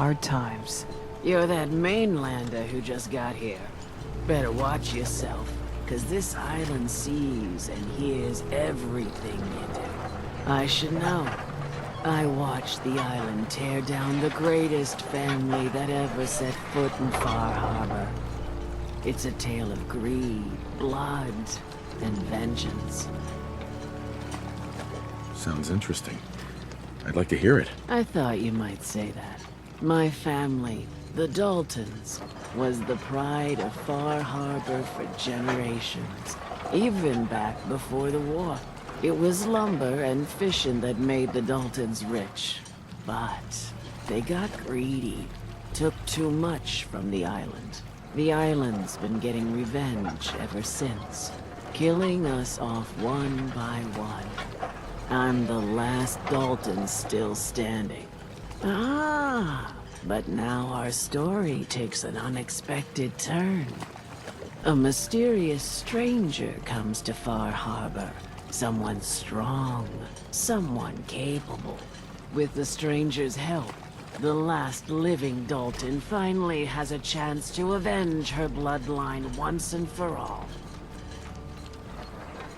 hard times. You're that mainlander who just got here. Better watch yourself, 'cause this island sees and hears everything you do. I should know. I watched the island tear down the greatest family that ever set foot in Far Harbor. It's a tale of greed, blood, and vengeance. Sounds interesting. I'd like to hear it. I thought you might say that. My family, the Daltons, was the pride of Far Harbor for generations, even back before the war. It was lumber and fishing that made the Daltons rich. But they got greedy, took too much from the island. The island's been getting revenge ever since, killing us off one by one. I'm the last Dalton still standing. Ah, but now our story takes an unexpected turn. A mysterious stranger comes to Far Harbor. Someone strong, someone capable. With the stranger's help, the last living Dalton finally has a chance to avenge her bloodline once and for all.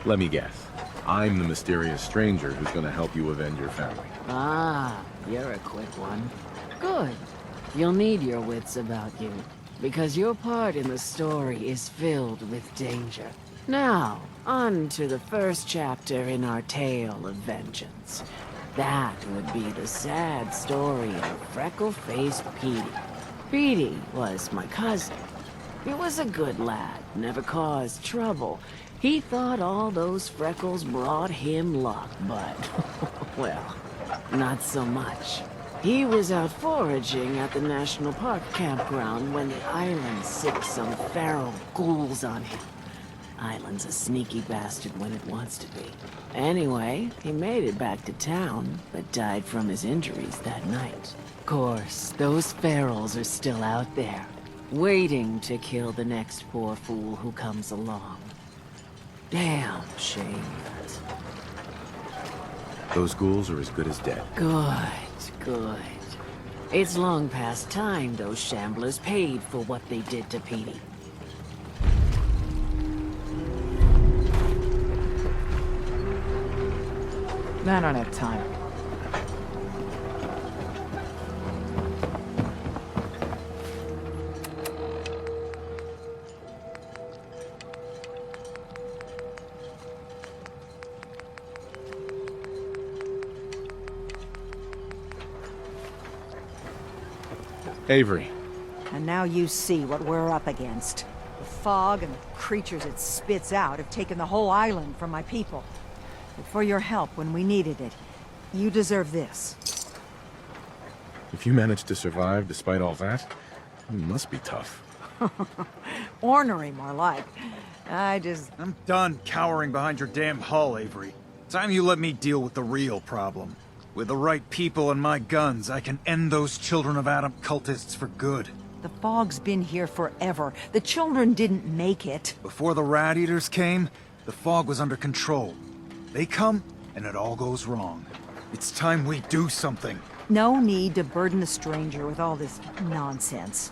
Let me guess. I'm the mysterious stranger who's gonna help you avenge your family. Ah, you're a quick one. Good. You'll need your wits about you, because your part in the story is filled with danger. Now, on to the first chapter in our tale of vengeance. That would be the sad story of freckle-faced Petey. Petey was my cousin. He was a good lad, never caused trouble. He thought all those freckles brought him luck, but, well, not so much. He was out foraging at the National Park campground when the island sicked some feral ghouls on him. Island's a sneaky bastard when it wants to be. Anyway, he made it back to town, but died from his injuries that night. Of course, those ferals are still out there, waiting to kill the next poor fool who comes along. Damn shame that. Those ghouls are as good as dead. Good. It's long past time those shamblers paid for what they did to Petey. I don't have time. Avery. And now you see what we're up against. The fog and the creatures it spits out have taken the whole island from my people. But for your help when we needed it, you deserve this. If you managed to survive despite all that, you must be tough. Ornery, more like. I'm done cowering behind your damn hull, Avery. Time you let me deal with the real problem. With the right people and my guns, I can end those Children of Adam cultists for good. The fog's been here forever. The children didn't make it. Before the Rat Eaters came, the fog was under control. They come, and it all goes wrong. It's time we do something. No need to burden the stranger with all this nonsense.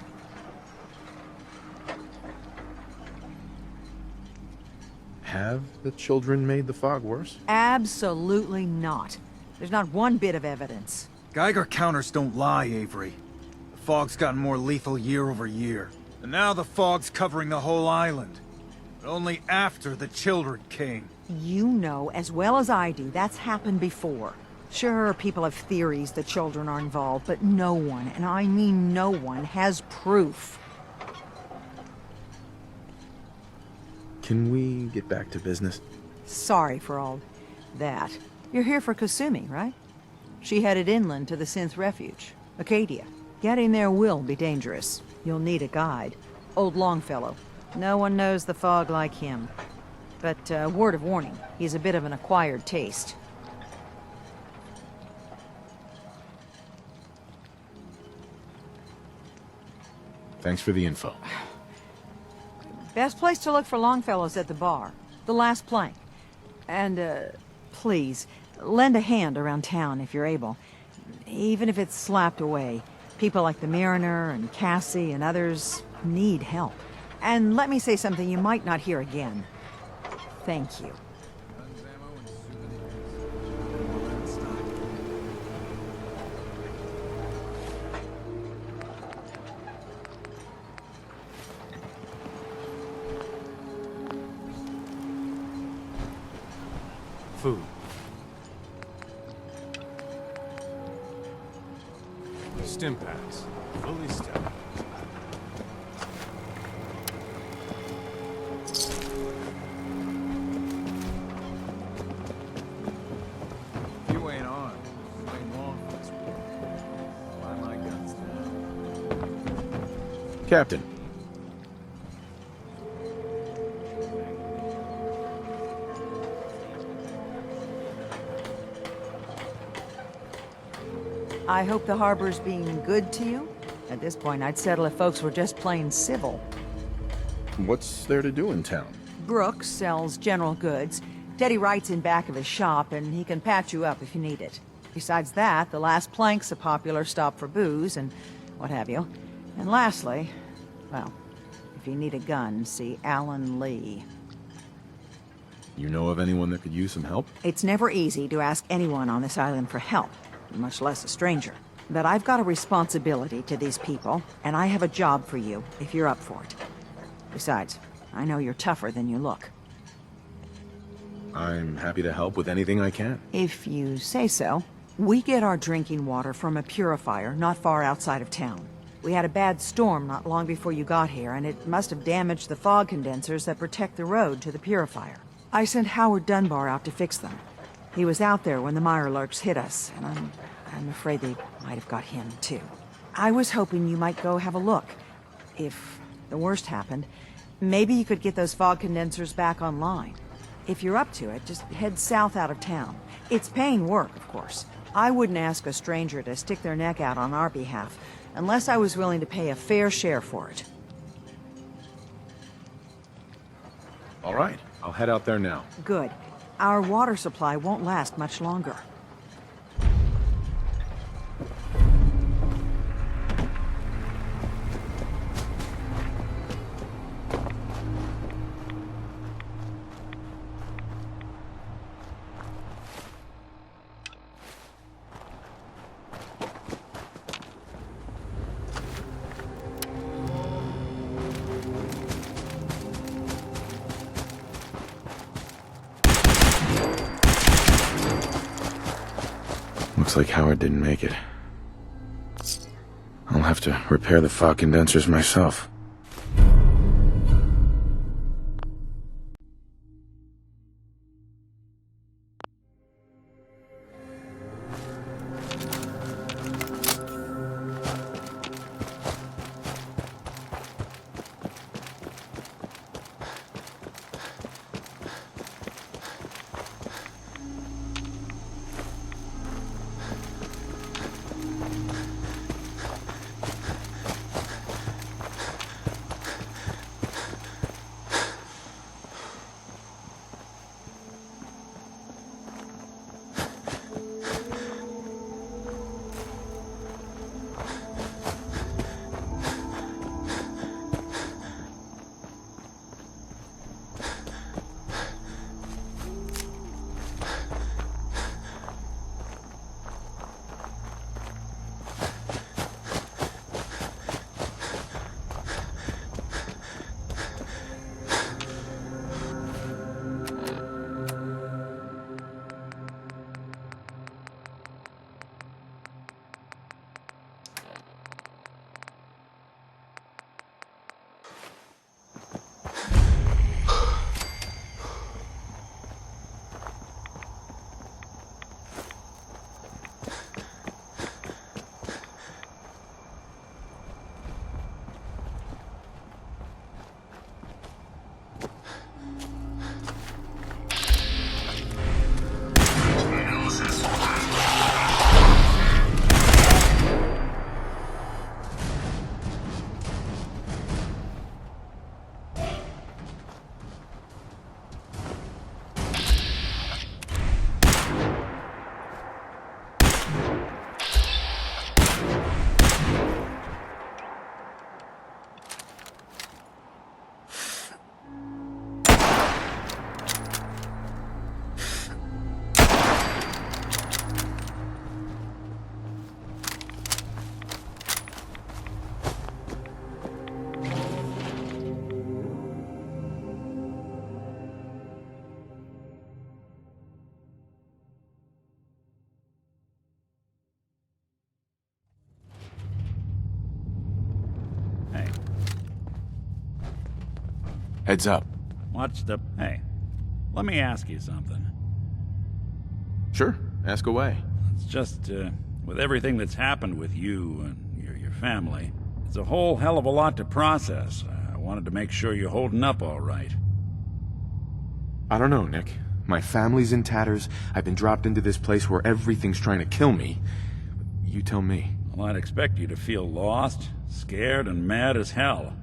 Have the children made the fog worse? Absolutely not. There's not one bit of evidence. Geiger counters don't lie, Avery. The fog's gotten more lethal year over year. And now the fog's covering the whole island. But only after the children came. You know as well as I do that's happened before. Sure, people have theories the children are involved, but no one, and I mean no one, has proof. Can we get back to business? Sorry for all that. You're here for Kasumi, right? She headed inland to the Synth Refuge, Acadia. Getting there will be dangerous. You'll need a guide. Old Longfellow. No one knows the fog like him. But, word of warning, he's a bit of an acquired taste. Thanks for the info. Best place to look for Longfellow's at the bar. The last plank. And, please, lend a hand around town if you're able. Even if it's slapped away. People like the Mariner and Cassie and others need help. And let me say something you might not hear again. Thank you. Food. Stim packs. Fully sterile. You ain't armed. You ain't long for this war. Lie my guns down. Captain. I hope the Harbor's being good to you. At this point, I'd settle if folks were just plain civil. What's there to do in town? Brooks sells general goods. Teddy Wright's in back of his shop, and he can patch you up if you need it. Besides that, the Last Plank's a popular stop for booze and what have you. And lastly, well, if you need a gun, see Alan Lee. You know of anyone that could use some help? It's never easy to ask anyone on this island for help, much less a stranger. But I've got a responsibility to these people, and I have a job for you, if you're up for it. Besides, I know you're tougher than you look. I'm happy to help with anything I can. If you say so. We get our drinking water from a purifier not far outside of town. We had a bad storm not long before you got here, and it must have damaged the fog condensers that protect the road to the purifier. I sent Howard Dunbar out to fix them. He was out there when the Mirelurks hit us, and I'm afraid they might have got him, too. I was hoping you might go have a look. If the worst happened, maybe you could get those fog condensers back online. If you're up to it, just head south out of town. It's paying work, of course. I wouldn't ask a stranger to stick their neck out on our behalf, unless I was willing to pay a fair share for it. All right, I'll head out there now. Good. Our water supply won't last much longer. Looks like Howard didn't make it. I'll have to repair the fog condensers myself. Hey, Heads up. Hey, let me ask you something. Sure, ask away. It's just, with everything that's happened with you and your family, it's a whole hell of a lot to process. I wanted to make sure you're holding up all right. I don't know, Nick. My family's in tatters. I've been dropped into this place where everything's trying to kill me. You tell me. Well, I'd expect you to feel lost, scared, and mad as hell.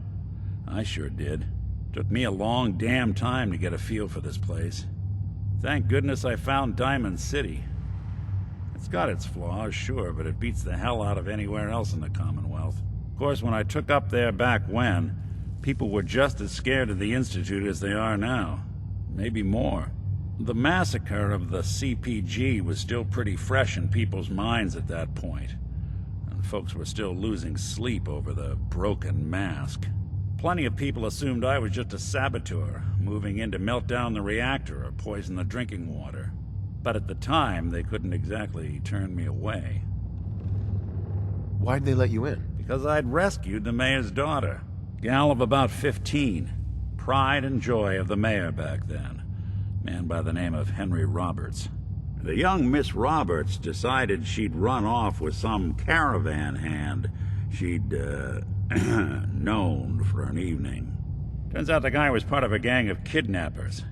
I sure did. Took me a long damn time to get a feel for this place. Thank goodness I found Diamond City. It's got its flaws, sure, but it beats the hell out of anywhere else in the Commonwealth. Of course, when I took up there back when, people were just as scared of the Institute as they are now. Maybe more. The massacre of the CPG was still pretty fresh in people's minds at that point, and folks were still losing sleep over the broken mask. Plenty of people assumed I was just a saboteur, moving in to melt down the reactor or poison the drinking water. But at the time, they couldn't exactly turn me away. Why'd they let you in? Because I'd rescued the mayor's daughter. Gal of about 15. Pride and joy of the mayor back then. Man by the name of Henry Roberts. The young Miss Roberts decided she'd run off with some caravan hand she'd, known for an evening. Turns out the guy was part of a gang of kidnappers.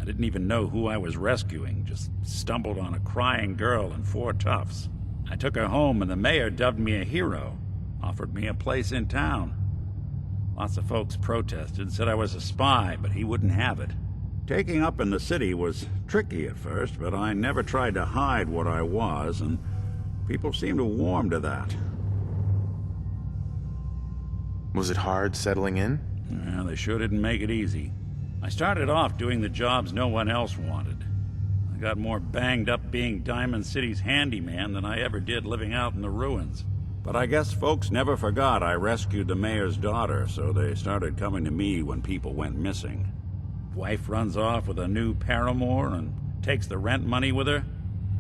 I didn't even know who I was rescuing, just stumbled on a crying girl and 4 toughs. I took her home and the mayor dubbed me a hero, offered me a place in town. Lots of folks protested, said I was a spy, but he wouldn't have it. Taking up in the city was tricky at first, but I never tried to hide what I was, and people seemed to warm to that. Was it hard settling in? Yeah, they sure didn't make it easy. I started off doing the jobs no one else wanted. I got more banged up being Diamond City's handyman than I ever did living out in the ruins. But I guess folks never forgot I rescued the mayor's daughter, so they started coming to me when people went missing. Wife runs off with a new paramour and takes the rent money with her.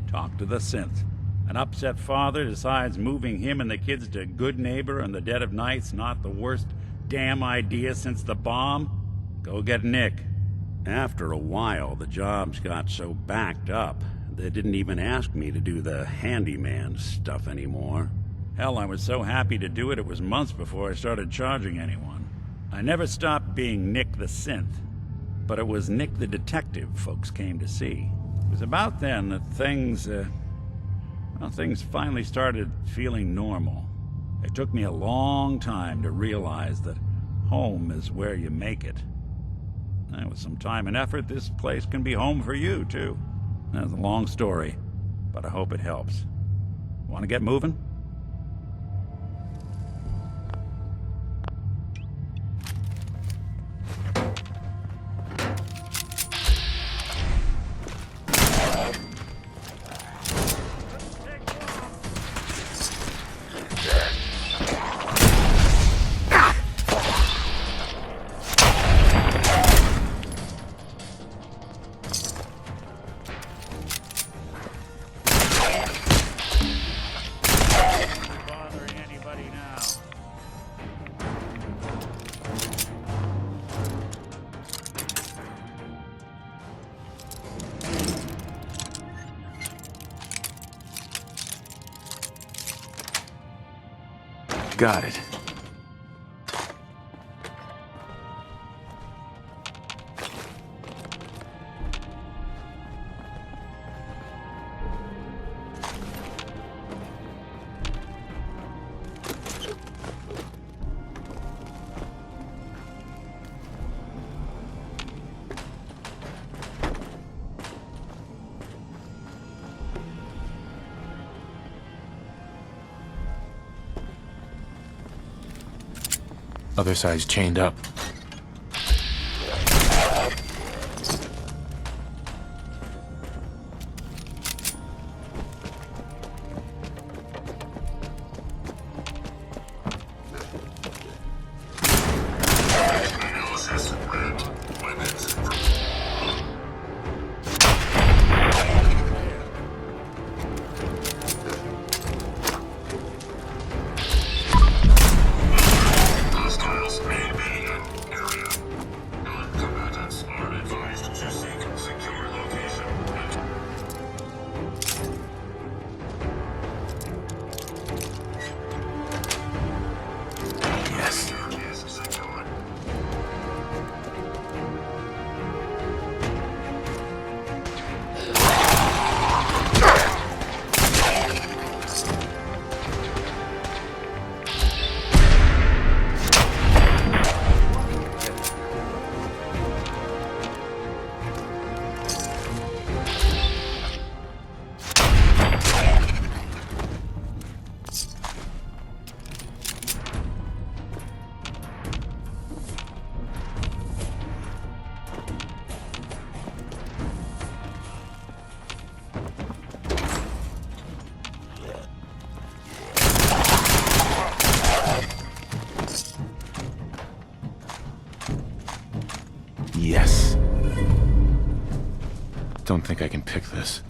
Talk to the synth. An upset father decides moving him and the kids to Good Neighbor in the dead of night's not the worst damn idea since the bomb. Go get Nick. After a while, the jobs got so backed up, they didn't even ask me to do the handyman stuff anymore. Hell, I was so happy to do it, it was months before I started charging anyone. I never stopped being Nick the Synth, but it was Nick the Detective folks came to see. It was about then that things finally started feeling normal. It took me a long time to realize that home is where you make it. And with some time and effort, this place can be home for you, too. That's a long story, but I hope it helps. Want to get moving? Got it. Other side's chained up. Yes. Don't think I can pick this.